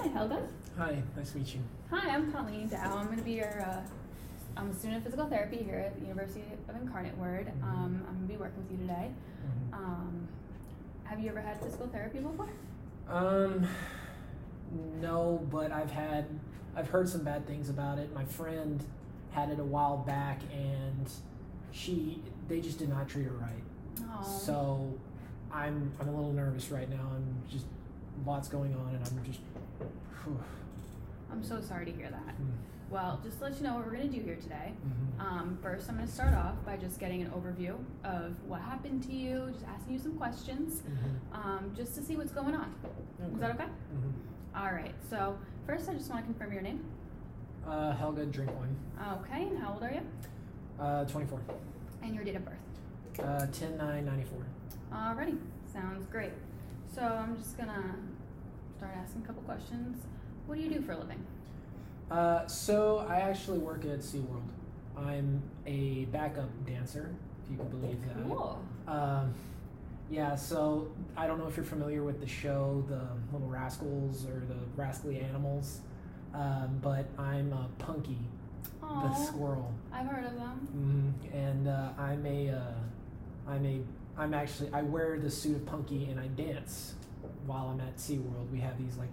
Hi, Helga. Hi, nice to meet you. Hi, I'm Colleen Dow. I'm going to be I'm a student of physical therapy here at the University of Incarnate Word. I'm going to be working with you today. Have you ever had physical therapy before? No, but I've heard some bad things about it. My friend had it a while back, and they just did not treat her right. Oh. So I'm a little nervous right now. I'm just lots going on, and I'm just. I'm so sorry to hear that. Mm. Well, just to let you know what we're going to do here today. First, I'm going to start off by just getting an overview of what happened to you, just asking you some questions, just to see what's going on. Okay. Is that okay? All right. So first, I just want to confirm your name. Helga Drinkwine. Okay. And how old are you? 24. And your date of birth. 10/9/94. Alrighty. Sounds great. So I'm just going to start asking a couple questions. What do you do for a living? So I actually work at SeaWorld. I'm a backup dancer, if you can believe that. Cool. Yeah, so I don't know if you're familiar with the show, The Little Rascals or The Rascally Animals, but I'm Punky, the squirrel. I've heard of them. And I wear the suit of Punky and I dance while I'm at SeaWorld. We have these like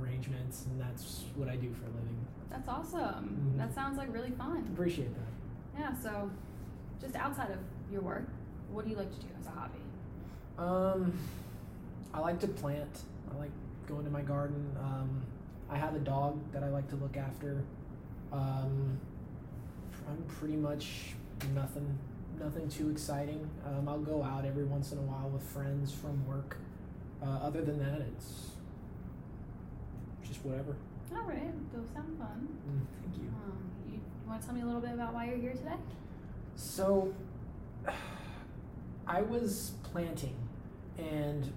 arrangements, and that's what I do for a living. That's awesome. That sounds like really fun. Appreciate that. Yeah, so just outside of your work, what do you like to do as a hobby? I like to plant. I like going to my garden. I have a dog that I like to look after. I'm pretty much nothing too exciting. I'll go out every once in a while with friends from work. Other than that, it's just whatever. All right, those sound fun. Thank you. You want to tell me a little bit about why you're here today? So, I was planting, and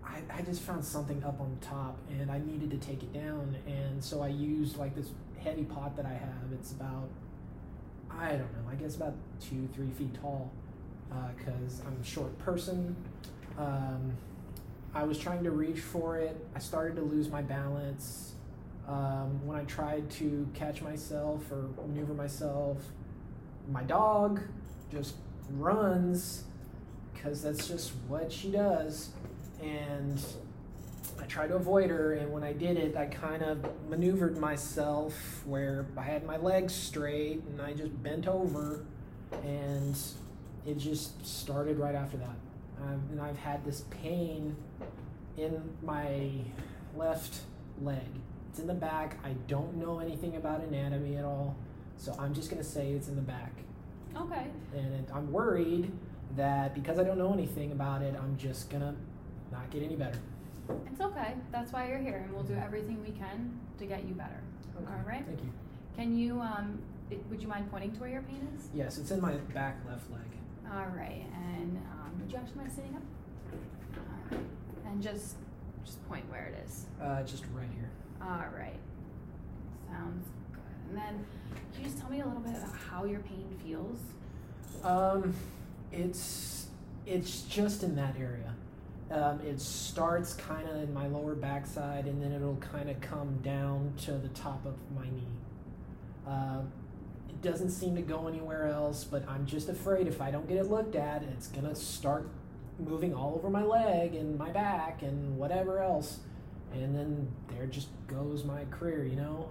I just found something up on top, and I needed to take it down, and so I used like this heavy pot that I have. It's about, I don't know, I guess about 2-3 feet tall, because I'm a short person. I was trying to reach for it. I started to lose my balance. When I tried to catch myself or maneuver myself, my dog just runs, because that's just what she does. And I tried to avoid her, and when I did it, I kind of maneuvered myself where I had my legs straight, and I just bent over, and it just started right after that. And I've had this pain in my left leg. It's in the back. I don't know anything about anatomy at all, so I'm just going to say it's in the back. Okay. And I'm worried that because I don't know anything about it, I'm just going to not get any better. It's okay. That's why you're here, and we'll do everything we can to get you better. Okay. All right? Thank you. Can you, would you mind pointing to where your pain is? Yes, it's in my back left leg. All right, and would you actually mind sitting up? All right, and just point where it is. Just right here. All right, sounds good. And then, can you just tell me a little bit about how your pain feels? It's just in that area. It starts kind of in my lower backside, and then it'll kind of come down to the top of my knee. It doesn't seem to go anywhere else, but I'm just afraid if I don't get it looked at, it's gonna start moving all over my leg and my back and whatever else, and then there just goes my career. You know,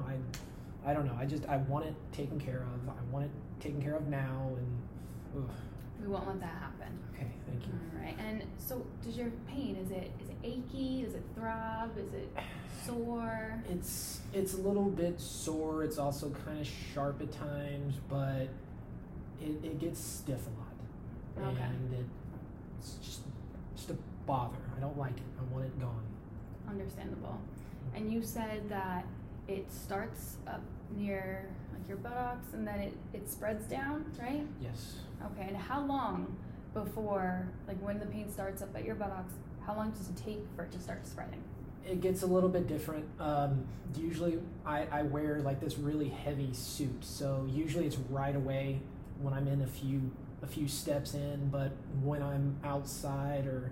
I don't know. I want it taken care of. I want it taken care of now, and ugh. We won't let that happen. Okay, thank you. All right, and so does your pain, is it achy? Does it throb? Is it sore? It's a little bit sore. It's also kind of sharp at times, but it gets stiff a lot. Okay. And it's just a bother. I don't like it. I want it gone. Understandable. And you said that it starts up near like your buttocks, and then it spreads down, right? Yes. Okay, and how long before, like when the pain starts up at your buttocks, how long does it take for it to start spreading? It gets a little bit different. Usually I wear like this really heavy suit, so usually it's right away when I'm in a few steps in, but when I'm outside or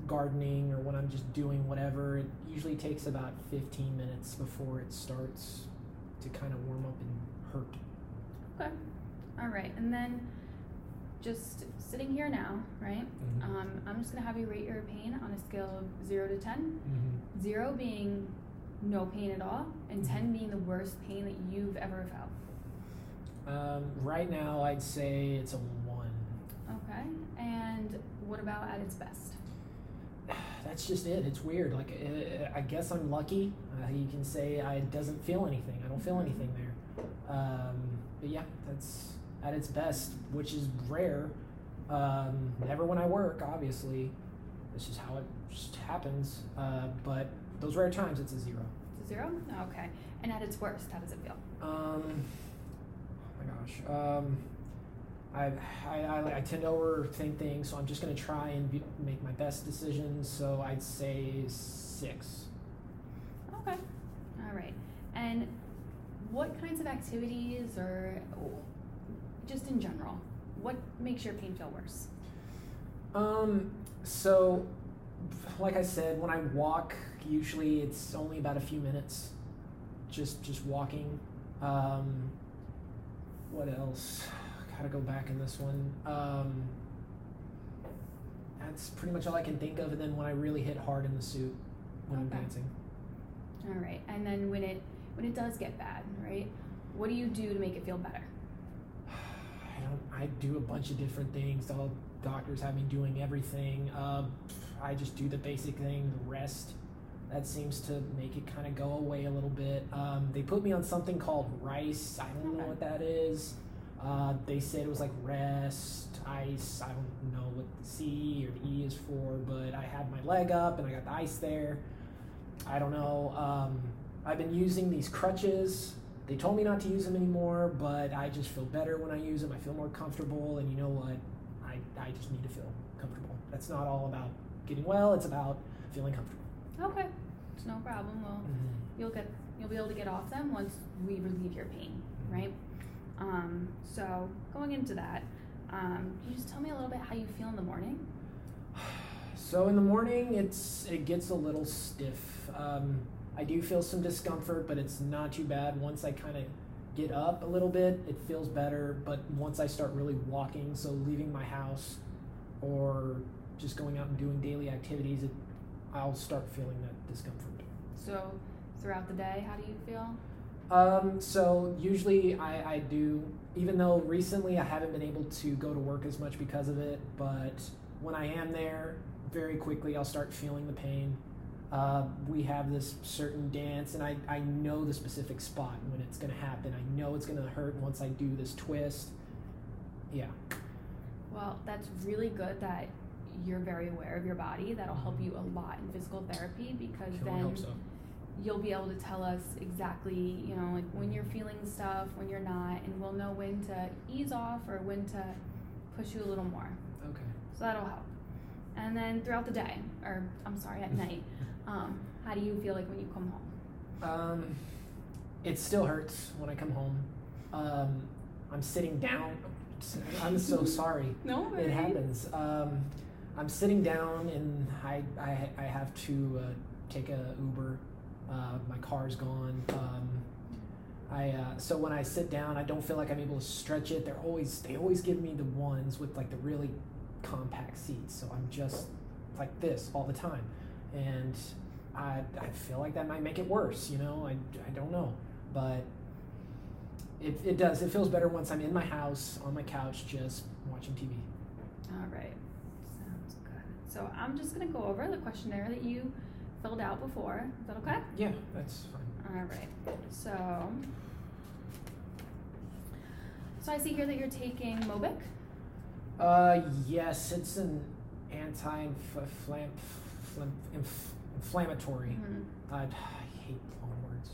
gardening or when I'm just doing whatever, it usually takes about 15 minutes before it starts to kind of warm up and hurt. Okay. All right. And then just sitting here now, right? I'm just going to have you rate your pain on a scale of 0 to 10. 0 being no pain at all, and 10 being the worst pain that you've ever felt. Right now, I'd say it's a 1. Okay. And what about at its best? That's just it. It's weird. Like, I guess I'm lucky. You can say I doesn't feel anything. I don't feel anything there. But yeah, that's at its best, which is rare. Never when I work, obviously. It's just how it just happens. But those rare times, it's a 0. It's a 0? Okay. And at its worst, how does it feel? Oh my gosh. I tend to overthink things, so I'm just going to try and make my best decisions. So I'd say 6. Okay. All right. And what kinds of activities, or just in general, what makes your pain feel worse? So like I said, when I walk, usually it's only about a few minutes, just walking. What else? Gotta go back in this one. That's pretty much all I can think of. And then when I really hit hard in the suit when I'm dancing. All right. And then when it does get bad, right? What do you do to make it feel better? I do a bunch of different things. The doctors have me doing everything. I just do the basic thing, the rest. That seems to make it kind of go away a little bit. They put me on something called rice. I don't know what that is. They said it was like rest, ice. I don't know what the C or the E is for, but I had my leg up and I got the ice there. I don't know. I've been using these crutches. They told me not to use them anymore, but I just feel better when I use them. I feel more comfortable, and you know what? I just need to feel comfortable. That's not all about getting well. It's about feeling comfortable. Okay, it's no problem. Well, you'll be able to get off them once we relieve your pain, right? So going into that, can you just tell me a little bit how you feel in the morning? So in the morning, it gets a little stiff. I do feel some discomfort, but it's not too bad. Once I kind of get up a little bit, it feels better. But once I start really walking, so leaving my house or just going out and doing daily activities, I'll start feeling that discomfort. So throughout the day, how do you feel? So usually I do, even though recently I haven't been able to go to work as much because of it, but when I am there, very quickly I'll start feeling the pain. We have this certain dance, and I know the specific spot when it's going to happen. I know it's going to hurt once I do this twist. Yeah. Well, that's really good that you're very aware of your body. That'll help you a lot in physical therapy, because then you'll be able to tell us exactly, like when you're feeling stuff, when you're not, and we'll know when to ease off or when to push you a little more. Okay. So that'll help. And then throughout the day, or I'm sorry, at night, how do you feel like when you come home? It still hurts when I come home. I'm sitting down. I'm so sorry. No, it happens. I'm sitting down and I have to take a Uber. My car's gone. So when I sit down, I don't feel like I'm able to stretch it. They always give me the ones with like the really compact seats, so I'm just like this all the time, and I feel like that might make it worse. I don't know, but it does. It feels better once I'm in my house on my couch just watching TV. All right, sounds good. So I'm just gonna go over the questionnaire that you filled out before. Is that okay? Yeah, that's fine. All right. So I see here that you're taking Mobic. Yes, it's an inflammatory. I hate long words.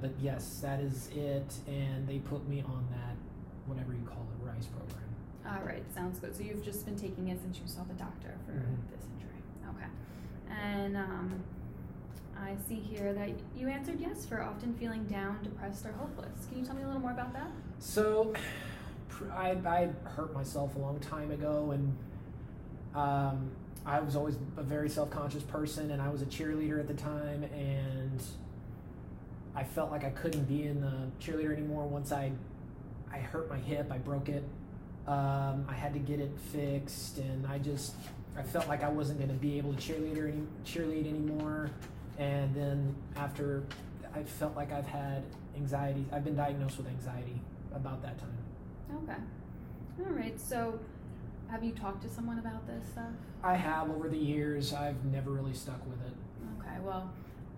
But yes, that is it, and they put me on that, whatever you call it, RISE program. All right, sounds good. So you've just been taking it since you saw the doctor for this injury. Okay. And I see here that you answered yes for often feeling down, depressed, or hopeless. Can you tell me a little more about that? So I hurt myself a long time ago, and I was always a very self-conscious person, and I was a cheerleader at the time, and I felt like I couldn't be in the cheerleader anymore once I hurt my hip. I broke it. I had to get it fixed, and I felt like I wasn't going to be able to cheerlead anymore. And then after, I felt like I've had anxiety. I've been diagnosed with anxiety about that time. Okay. All right. So, have you talked to someone about this stuff? I have over the years. I've never really stuck with it. Okay. Well,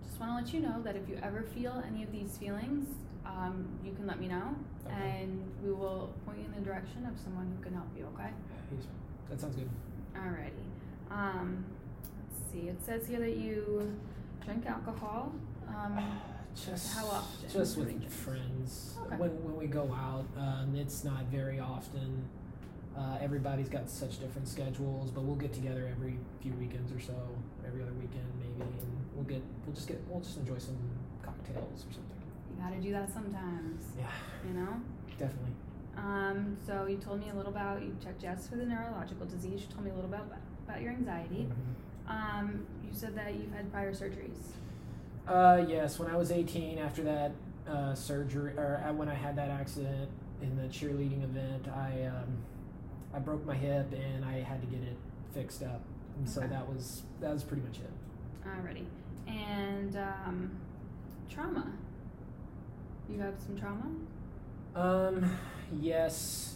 just want to let you know that if you ever feel any of these feelings, you can let me know, Okay. and we will point you in the direction of someone who can help you. Okay. That sounds good. Alrighty. Let's see. It says here that you drink alcohol. How often? Just with friends. Okay. When we go out, it's not very often. Everybody's got such different schedules, but we'll get together every few weekends or so, every other weekend maybe, and we'll just enjoy some cocktails or something. You gotta do that sometimes. Yeah. You know? Definitely. So you told me a little about, you checked yes for the neurological disease. You told me a little about your anxiety. Mm-hmm. You said that you've had prior surgeries. Yes, when I was 18, after that surgery, or when I had that accident in the cheerleading event, I broke my hip and I had to get it fixed up. And so that was pretty much it. Alrighty. And trauma. You have some trauma? Yes.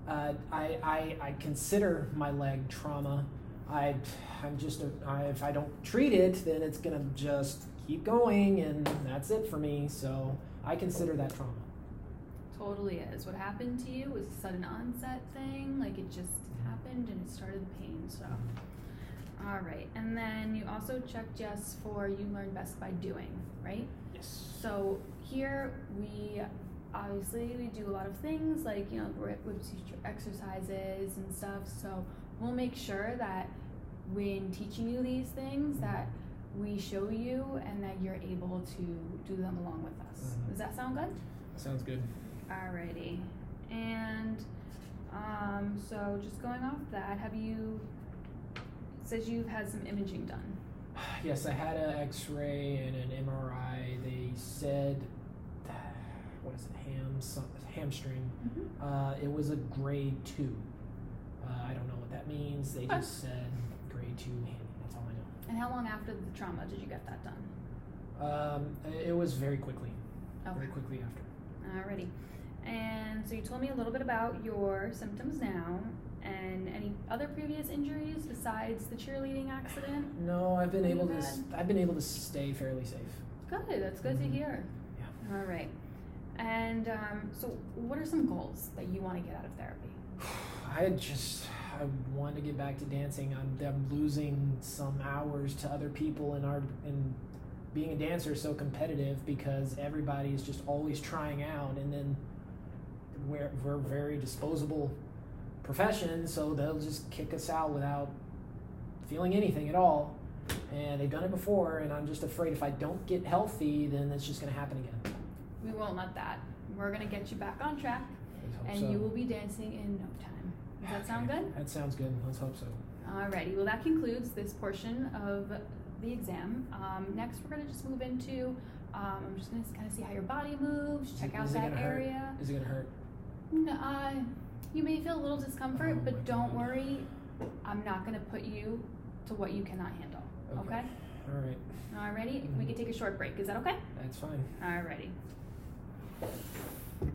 I consider my leg trauma. If I don't treat it, then it's gonna just keep going, and that's it for me. So I consider that trauma. Totally is. What happened to you was a sudden onset thing. Like it just happened and it started the pain. So, all right. And then you also checked yes for you learn best by doing, right? Yes. So here we do a lot of things like, you know, we teach you exercises and stuff. So we'll make sure that when teaching you these things that we show you and that you're able to do them along with us. Mm-hmm. Does that sound good? Sounds good. Alrighty. And so just going off that, it says you've had some imaging done. Yes, I had an X-ray and an MRI. They said, what is it, hamstring. Mm-hmm. It was a grade 2. I don't know what that means. They just said grade 2 handy. That's all I know. And how long after the trauma did you get that done? It was very quickly. Okay. Very quickly after. Alrighty. And so you told me a little bit about your symptoms now, and any other previous injuries besides the cheerleading accident? No, I've been able to stay fairly safe. Good. That's good to hear. Yeah. All right. And so what are some goals that you want to get out of therapy? I want to get back to dancing. I'm losing some hours to other people, and being a dancer is so competitive because everybody is just always trying out, and then we're very disposable profession, so they'll just kick us out without feeling anything at all. And they've done it before, and I'm just afraid if I don't get healthy, then it's just going to happen again. We won't let that. We're going to get you back on track, and so. You will be dancing in no time. Does that sound good? That sounds good. Let's hope so. Alrighty. Well, that concludes this portion of the exam. Next, we're going to just move into, I'm just going to kind of see how your body moves, check out that area. Is it going to hurt? No, you may feel a little discomfort, but don't worry. I'm not going to put you to what you cannot handle. Okay? All right. Alrighty. We can take a short break. Is that okay? That's fine. Alrighty.